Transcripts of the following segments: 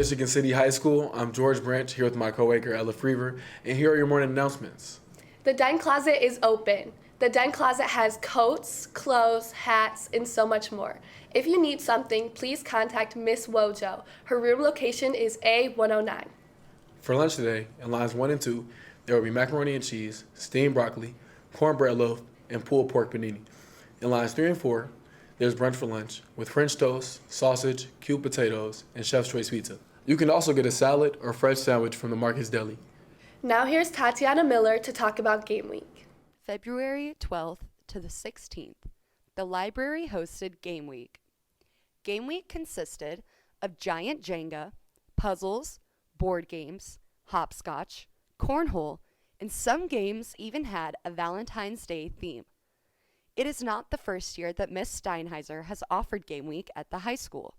Michigan City High School. I'm George Branch here with my co-worker Ella Freever, and here are your morning announcements. The Den Closet is open. The Den Closet has coats, clothes, hats, and so much more. If you need something, please contact Miss Wojo. Her room location is A109. For lunch today, in lines 1 and 2, there will be macaroni and cheese, steamed broccoli, cornbread loaf, and pulled pork panini. In lines 3 and 4, there's brunch for lunch with French toast, sausage, cubed potatoes, and Chef's Choice pizza. You can also get a salad or fresh sandwich from the Marcus Deli. Now here's Tatiana Miller to talk about Game Week. February 12th to the 16th, the library hosted Game Week. Game Week consisted of giant Jenga, puzzles, board games, hopscotch, cornhole, and some games even had a Valentine's Day theme. It is not the first year that Miss Steinheiser has offered Game Week at the high school.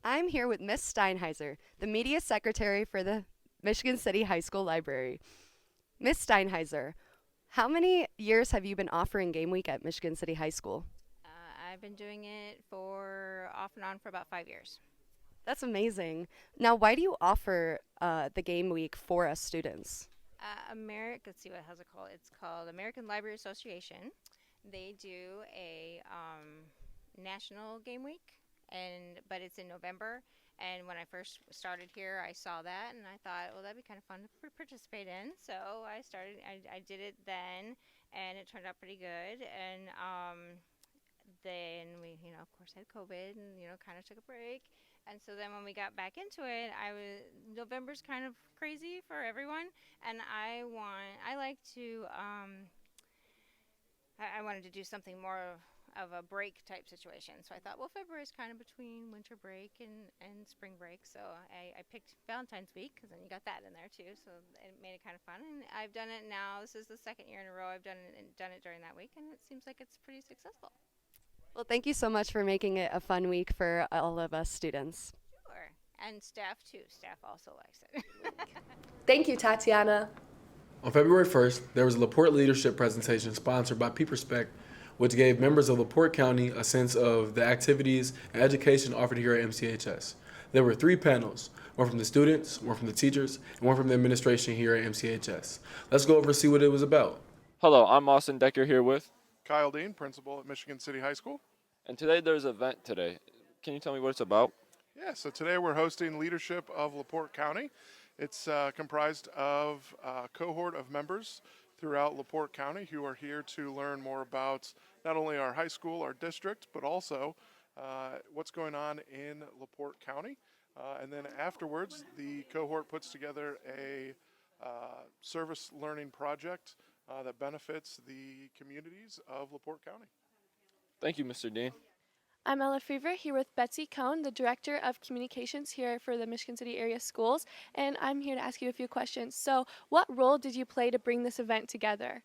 I'm here with Miss Steinheiser, the media secretary for the Michigan City High School Library. Miss Steinheiser, how many years have you been offering Game Week at Michigan City High School? I've been doing it for off and on for about 5 years. That's amazing. Now, why do you offer the Game Week for us students? Let's see, how's it called? It's called American Library Association. They do a national game week, but it's in November. And when I first started here, I saw that, and I thought, well, that'd be kind of fun to participate in. So I started. I did it then, and it turned out pretty good. And then we, of course, had COVID, and kind of took a break. And so then when we got back into it, November's kind of crazy for everyone, and I wanted to do something more of a break type situation. So I thought, well, February is kind of between winter break and spring break. So I picked Valentine's week because then you got that in there too. So it made it kind of fun. And I've done it now. This is the second year in a row I've done it during that week, and it seems like it's pretty successful. Well, thank you so much for making it a fun week for all of us students. Sure. And staff too. Staff also likes it. Thank you, Tatiana. On February 1st, there was a LaPorte leadership presentation sponsored by PeopRespect, which gave members of LaPorte County a sense of the activities and education offered here at MCHS. There were 3 panels, one from the students, one from the teachers, and one from the administration here at MCHS. Let's go over and see what it was about. Hello, I'm Austin Decker here with Kyle Dean, principal at Michigan City High School. And today there's an event today. Can you tell me what it's about? Yeah, so today we're hosting Leadership of LaPorte County. It's comprised of a cohort of members throughout LaPorte County who are here to learn more about not only our high school, our district, but also what's going on in LaPorte County. And then afterwards, the cohort puts together a service learning project that benefits the communities of LaPorte County. Thank you, Mr. Dean. I'm Ella Freever here with Betsy Cohn, the Director of Communications here for the Michigan City Area Schools, and I'm here to ask you a few questions. So, what role did you play to bring this event together?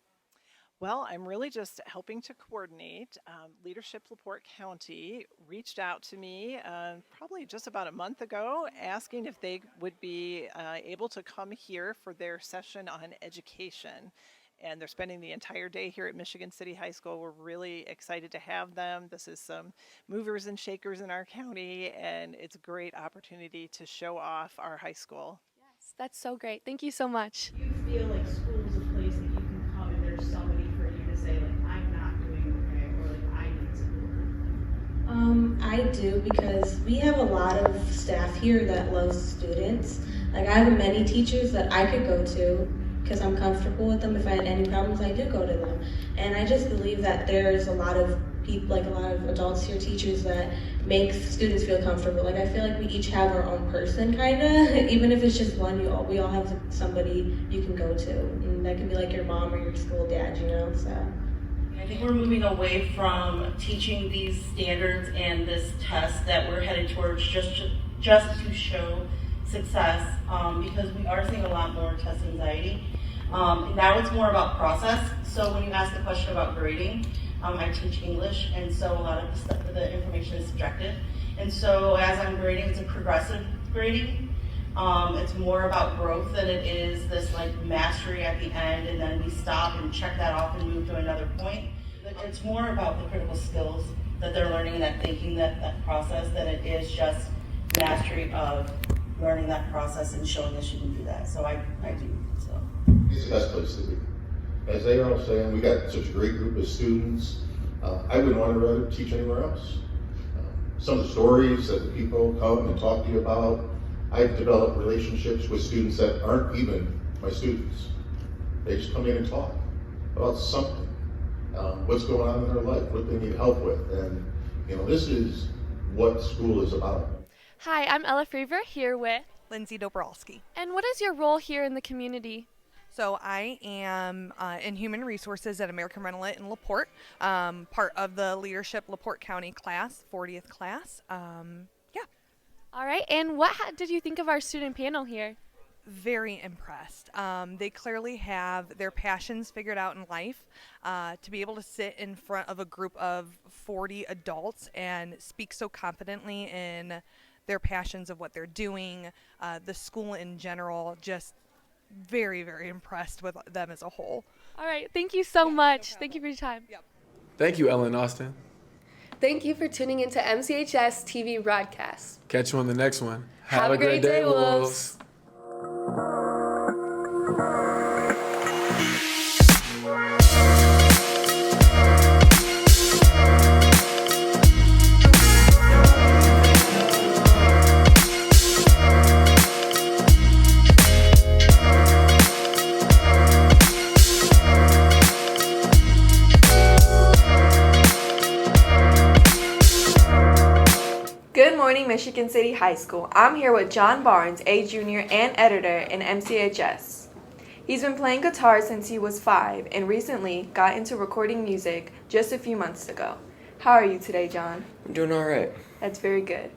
Well, I'm really just helping to coordinate. Leadership LaPorte County reached out to me probably just about a month ago asking if they would be able to come here for their session on education. And they're spending the entire day here at Michigan City High School. We're really excited to have them. This is some movers and shakers in our county, and it's a great opportunity to show off our high school. Yes, that's so great. Thank you so much. Do you feel like school is a place that you can come and there's somebody for you to say, like, I'm not doing okay, or like, I need support? I do, because we have a lot of staff here that loves students. Like, I have many teachers that I could go to because I'm comfortable with them. If I had any problems, I do go to them. And I just believe that there's a lot of people, like a lot of adults here, teachers, that make students feel comfortable. Like, I feel like we each have our own person, kind of. Even if it's just one, we all have somebody you can go to. And that can be like your mom or your school dad, so. I think we're moving away from teaching these standards and this test that we're headed towards just to show success, because we are seeing a lot more test anxiety. Now it's more about process. So when you ask the question about grading, I teach English, and so a lot of the information is subjective. And so as I'm grading, it's a progressive grading. It's more about growth than it is this like mastery at the end, and then we stop and check that off and move to another point. It's more about the critical skills that they're learning and that thinking, that process, than it is just mastery of learning that process and showing us you can do that. So I do. So It's the best place to be. As they are all saying, we got such a great group of students. I wouldn't want to rather teach anywhere else. Some of the stories that the people come and talk to you about, I've developed relationships with students that aren't even my students. They just come in and talk about something, what's going on in their life, what they need help with, and this is what school is about. Hi, I'm Ella Freever here with Lindsay Dobrowski. And what is your role here in the community? So I am in Human Resources at American Rental in LaPorte, part of the Leadership LaPorte County class, 40th class. All right, and what did you think of our student panel here? Very impressed. They clearly have their passions figured out in life. To be able to sit in front of a group of 40 adults and speak so confidently in their passions of what they're doing, the school in general, just very, very impressed with them as a whole. All right, thank you so much. Thank you for your time. Yep. Thank you, Ellen Austin. Thank you for tuning into MCHS TV Broadcast. Catch you on the next one. Have a great day, Wolves. Good morning, Michigan City High School. I'm here with John Barnes, a junior and editor in MCHS. He's been playing guitar since he was 5 and recently got into recording music just a few months ago. How are you today, John? I'm doing all right. That's very good.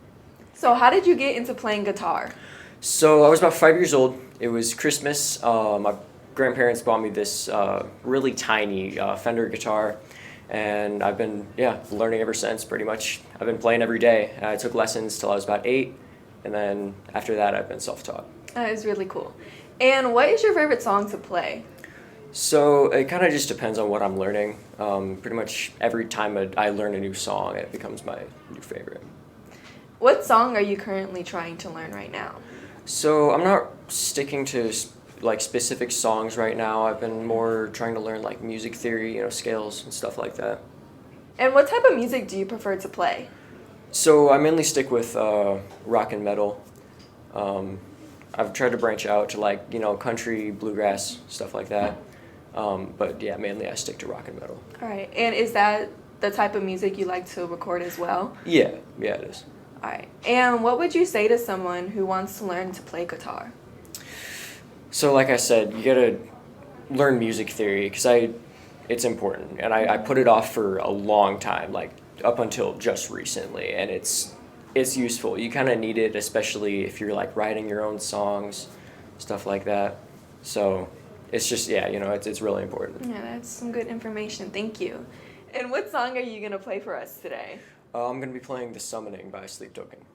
So how did you get into playing guitar? So I was about 5 years old. It was Christmas. My grandparents bought me this really tiny Fender guitar. And I've been, learning ever since, pretty much. I've been playing every day. I took lessons till I was about 8, and then after that, I've been self-taught. That is really cool. And what is your favorite song to play? So it kind of just depends on what I'm learning. Pretty much every time I learn a new song, it becomes my new favorite. What song are you currently trying to learn right now? So I'm not sticking to specific songs right now. I've been more trying to learn music theory, scales and stuff like that. And what type of music do you prefer to play? So I mainly stick with rock and metal. I've tried to branch out to country, bluegrass, stuff like that. But yeah, mainly I stick to rock and metal. All right. And is that the type of music you like to record as well? Yeah, it is. All right. And what would you say to someone who wants to learn to play guitar? So like I said, you gotta learn music theory because it's important, and I put it off for a long time, up until just recently, and it's useful. You kind of need it, especially if you're writing your own songs, stuff like that. So it's just it's really important. Yeah, that's some good information. Thank you. And what song are you gonna play for us today? I'm gonna be playing "The Summoning" by Sleep Token.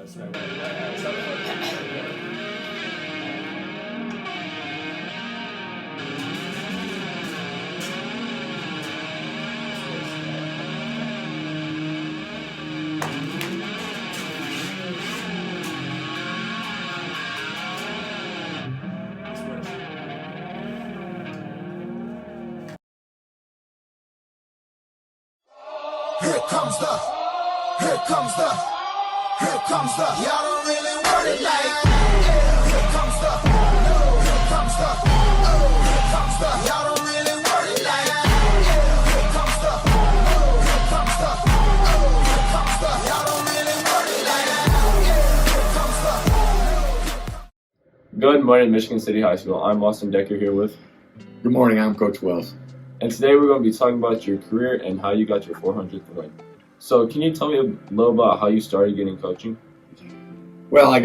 Here comes the, y'all don't really want it like, here comes the, y'all don't really want it like, here comes the, y'all don't really want it like, here comes the. Good morning, Michigan City High School. I'm Austin Decker here with. Good morning, I'm Coach Wells. And today we're going to be talking about your career and how you got your 400th win. So can you tell me a little about how you started getting coaching? Well, I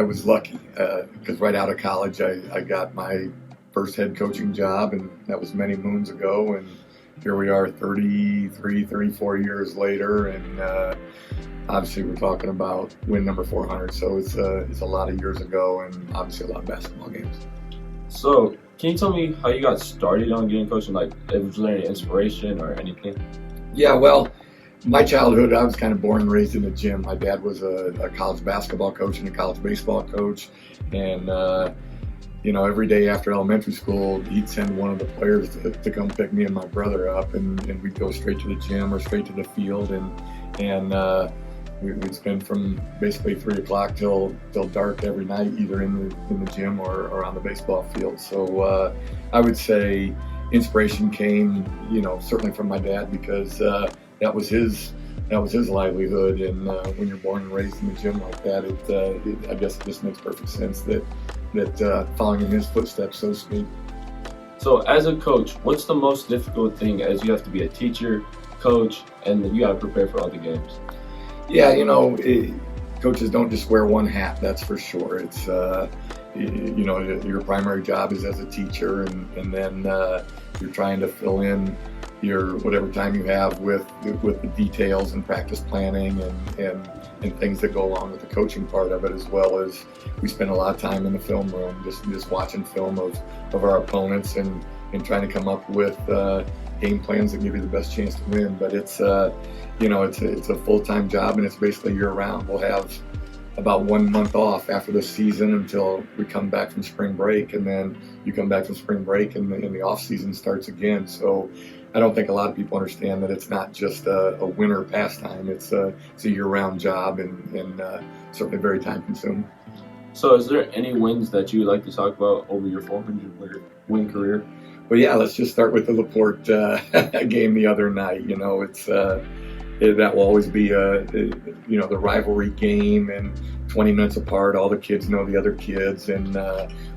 was lucky because right out of college I got my first head coaching job, and that was many moons ago, and here we are 34 years later, and obviously we're talking about win number 400, so it's a lot of years ago, and obviously a lot of basketball games. So can you tell me how you got started on getting coaching? Like, was there any inspiration or anything? Yeah, well, my childhood, I was kind of born and raised in the gym. My dad was a college basketball coach and a college baseball coach, and every day after elementary school, he'd send one of the players to come pick me and my brother up, and we'd go straight to the gym or straight to the field, and we'd spend from basically 3 o'clock till dark every night, either in the gym or on the baseball field. So I would say inspiration came, certainly from my dad, because that was his livelihood. And when you're born and raised in the gym like that, I guess it just makes perfect sense that following in his footsteps, so to speak. So as a coach, what's the most difficult thing, as you have to be a teacher, coach, and you got to prepare for all the games? Yeah, coaches don't just wear one hat, that's for sure. It's, your primary job is as a teacher, and then you're trying to fill in your whatever time you have with the details and practice planning and things that go along with the coaching part of it, as well as we spend a lot of time in the film room just watching film of our opponents and trying to come up with game plans that give you the best chance to win. But it's it's a full-time job, and it's basically year-round. We'll have about 1 month off after the season until we come back from spring break, and then you come back from spring break and the off-season starts again. So I don't think a lot of people understand that it's not just a winter pastime. It's a year-round job, and certainly very time-consuming. So is there any wins that you would like to talk about over your 400-win career? Well, yeah, let's just start with the LaPorte game the other night. That will always be the rivalry game, and 20 minutes apart, all the kids know the other kids, and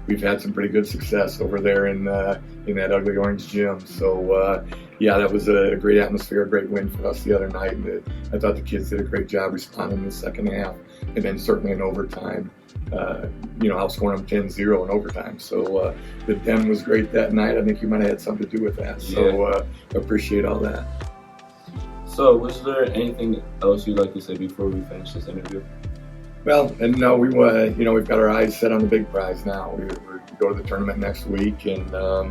we've had some pretty good success over there in that ugly orange gym. So that was a great atmosphere, a great win for us the other night. And I thought the kids did a great job responding in the second half, and then certainly in overtime. Outscoring them 10-0 in overtime. So the den was great that night. I think you might have had something to do with that. So appreciate all that. So was there anything else you'd like to say before we finish this interview? Well, and no, we've got our eyes set on the big prize now. We go to the tournament next week, and I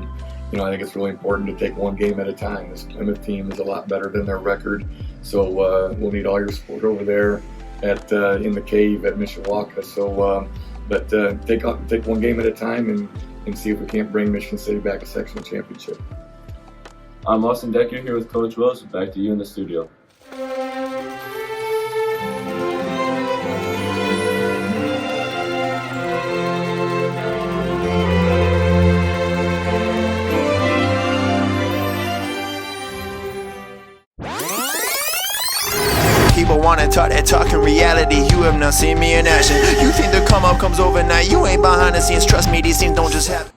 think it's really important to take one game at a time. This Plymouth team is a lot better than their record, so we'll need all your support over there in the cave at Mishawaka. So, but take one game at a time and see if we can't bring Michigan City back a sectional championship. I'm Austin Decker here with Coach Wells. Back to you in the studio. People wanna talk that talk in reality. You have not seen me in action. You think the come up comes overnight. You ain't behind the scenes. Trust me, these things don't just happen.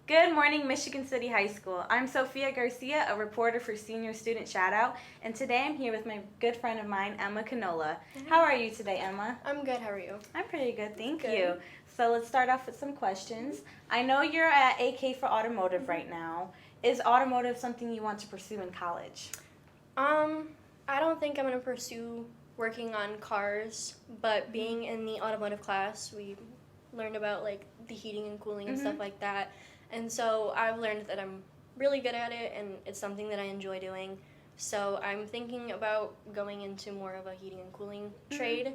Good morning, Michigan City High School. I'm Sophia Garcia, a reporter for Senior Student Shoutout, and today I'm here with my good friend of mine, Emma Canola. How are you today, Emma? I'm good. How are you? I'm pretty good, thank you. So let's start off with some questions. I know you're at AK for Automotive right now. Is automotive something you want to pursue in college? I don't think I'm going to pursue working on cars, but being in the automotive class, we learned about like the heating and cooling and stuff like that. And so I've learned that I'm really good at it, and it's something that I enjoy doing. So I'm thinking about going into more of a heating and cooling trade,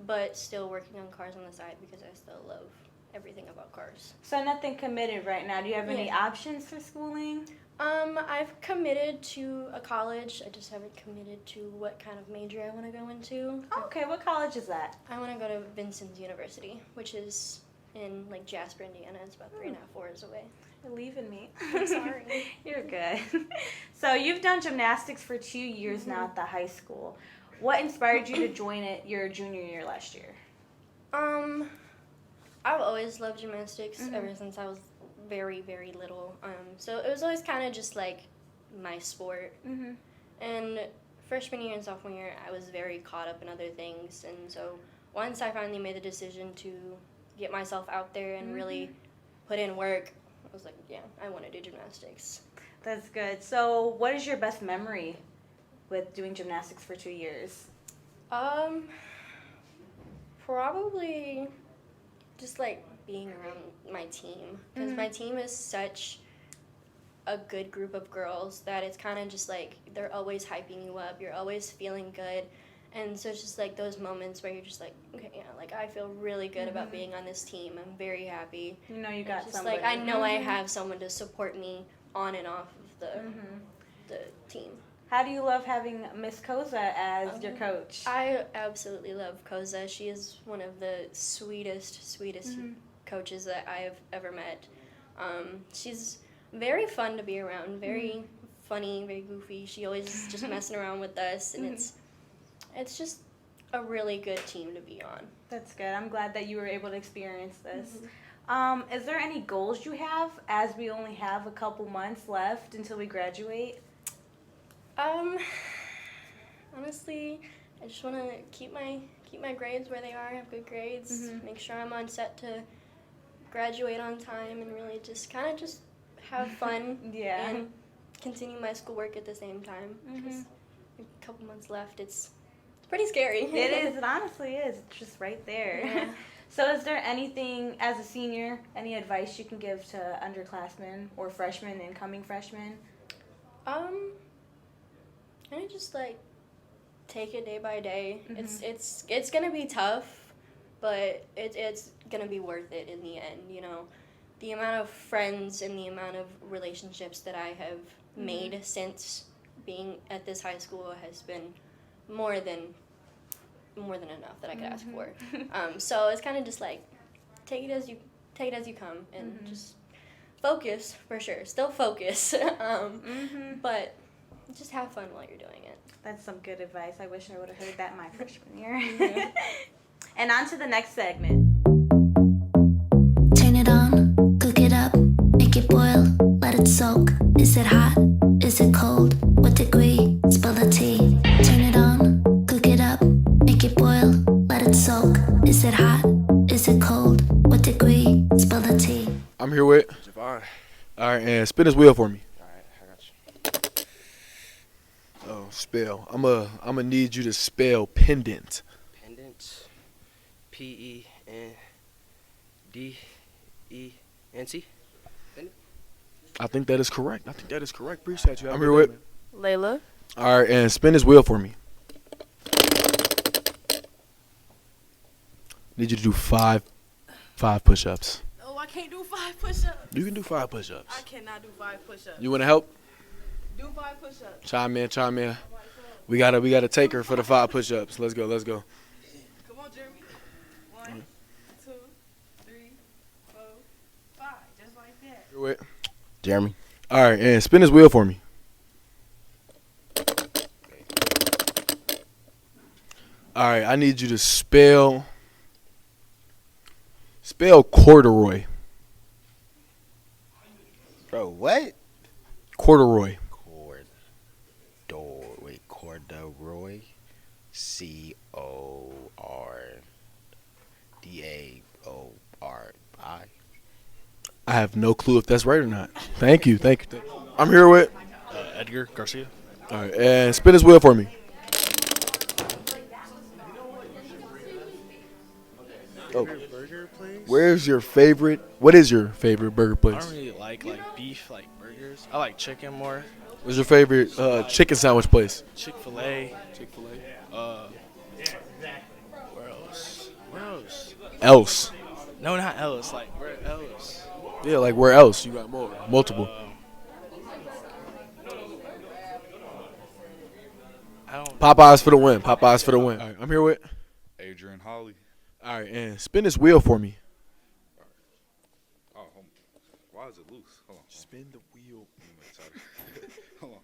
but still working on cars on the side because I still love everything about cars. So nothing committed right now. Do you have any options for schooling? I've committed to a college. I just haven't committed to what kind of major I want to go into. Okay, what college is that? I want to go to Vincent's University, which is in like Jasper, Indiana. It's about 3.5 hours away. Believe in me. I'm sorry. You're good. So you've done gymnastics for 2 years now at the high school. What inspired you to join it your junior year last year? I've always loved gymnastics ever since I was very, very little. So it was always kind of just like my sport. And freshman year and sophomore year, I was very caught up in other things. And so once I finally made the decision to get myself out there and really put in work, I was like, yeah, I want to do gymnastics. That's good. So what is your best memory with doing gymnastics for 2 years? Probably just like being around my team, because my team is such a good group of girls that it's kind of just like they're always hyping you up, you're always feeling good, and so it's just like those moments where you're just like, okay, yeah, like I feel really good about being on this team. I'm very happy. You know you got just somebody. like I know I have someone to support me on and off of the team. How do you love having Miss Koza as your coach? I absolutely love Koza. She is one of the sweetest coaches that I have ever met. She's very fun to be around, very funny, very goofy. She always is just messing around with us, and it's just a really good team to be on. That's good. I'm glad that you were able to experience this. Is there any goals you have, as we only have a couple months left until we graduate? Honestly, I just want to keep my grades where they are, have good grades, make sure I'm on set to graduate on time, and really just kind of just have fun and continue my schoolwork at the same time. Because a couple months left, it's pretty scary. It is. It honestly is. It's just right there. Yeah. So is there anything, as a senior, any advice you can give to underclassmen or freshmen, incoming freshmen? Kind of just like take it day by day. It's gonna be tough, but it's gonna be worth it in the end. You know, the amount of friends and the amount of relationships that I have made since being at this high school has been more than enough that I could ask for. So it's kind of just like take it as you come, and just focus for sure. Still focus, but just have fun while you're doing it. That's some good advice. I wish I would have heard that my freshman year. And on to the next segment. Turn it on, cook it up, make it boil, let it soak. Is it hot? Is it cold? What degree? Spill the tea. Turn it on, cook it up, make it boil, let it soak. Is it hot? Is it cold? What degree? Spill the tea. I'm here with Javon. All right, and spin his wheel for me. All right, I got you. Oh, spell. I'm a need you to spell pendant. Pendant. Pendent. I think that is correct. Appreciate you. I'm here with Layla. All right, and spin his wheel for me. Need you to do five push-ups. Oh, I can't do 5 push-ups. You can do 5 push-ups. I cannot do 5 push-ups. You want to help? Do 5 push-ups. Chime in. We gotta take her for the 5 push-ups. Let's go. Come on, Jeremy. 1, 2, 3, 4, 5. Just like that. Here with Jeremy. All right, and spin his wheel for me. All right, I need you to spell corduroy. Bro, what? Corduroy. Corduroy. CORDAORI. I have no clue if that's right or not. Thank you. I'm here with Edgar Garcia. All right, and spin his wheel for me. Oh. Favorite burger place? Where's your favorite? What is your favorite burger I place? don't really like beef burgers. I like chicken more. What's your favorite chicken sandwich place? Chick-fil-A. Chick-fil-A. Where else? Where else? Else. No, not else. Like where else? Yeah, like where else? You got multiple. Popeyes for the win. Popeyes for the win. All right, I'm here with Adrian Holly. All right, and spin this wheel for me. Oh, why is it loose? Hold on. Spin the wheel. Hold on.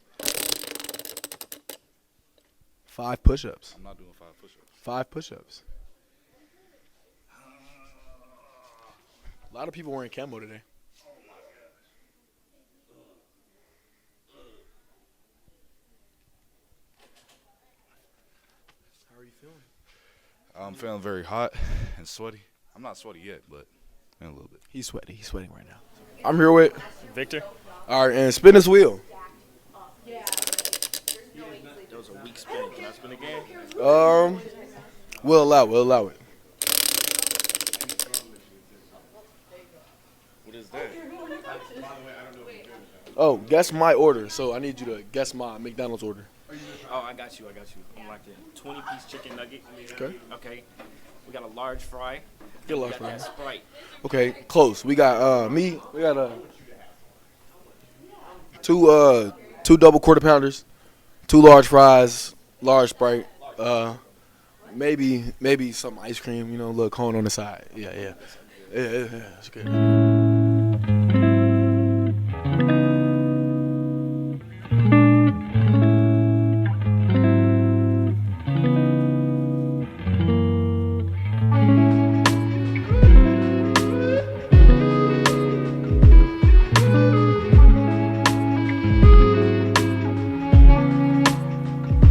5 push-ups. I'm not doing 5 push-ups. 5 push-ups. A lot of people wearing camo today. How are you feeling? I'm feeling very hot and sweaty. I'm not sweaty yet, but in a little bit. He's sweaty. He's sweating right now. I'm here with Victor. All right, and spin this wheel. That was a weak spin. Can I spin again? We'll allow it. What is that? Oh, guess my order. So I need you to guess my McDonald's order. Oh, I got you. I'm locked in. 20-piece chicken nugget. Okay. Okay. We got a large fry. Get a large We got that fry. Sprite. Okay, close. We got we got two double quarter pounders, 2 large fries, large Sprite, maybe some ice cream, a little cone on the side. Yeah, it's good.